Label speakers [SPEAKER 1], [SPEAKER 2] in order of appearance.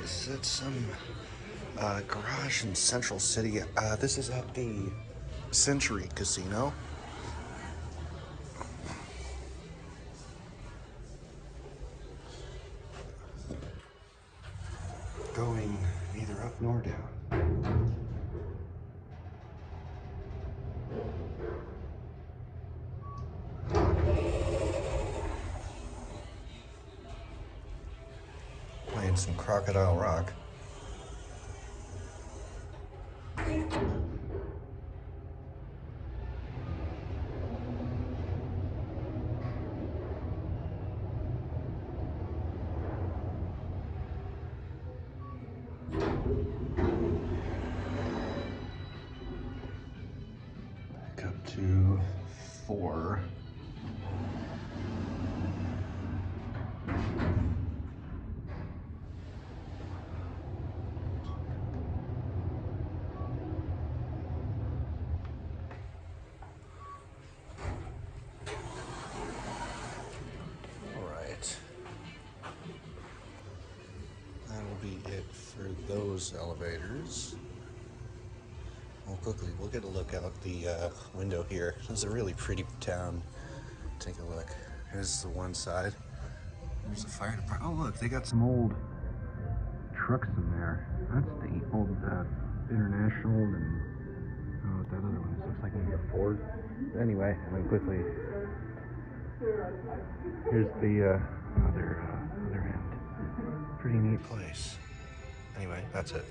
[SPEAKER 1] This is at some garage in Central City. This is at the Century Casino. Going neither up nor down. Playing some Crocodile Rock. Back up to 4. That'll be it for those elevators. Well, quickly, we'll get a look out the window here. It's a really pretty town. Take a look. Here's the one side. There's a fire department. Oh, look, they got some old trucks in there. That's the old International and I don't know what that other one is. Looks like maybe a Ford. Anyway, and then quickly, here's the other end. Pretty neat place. Anyway, that's it.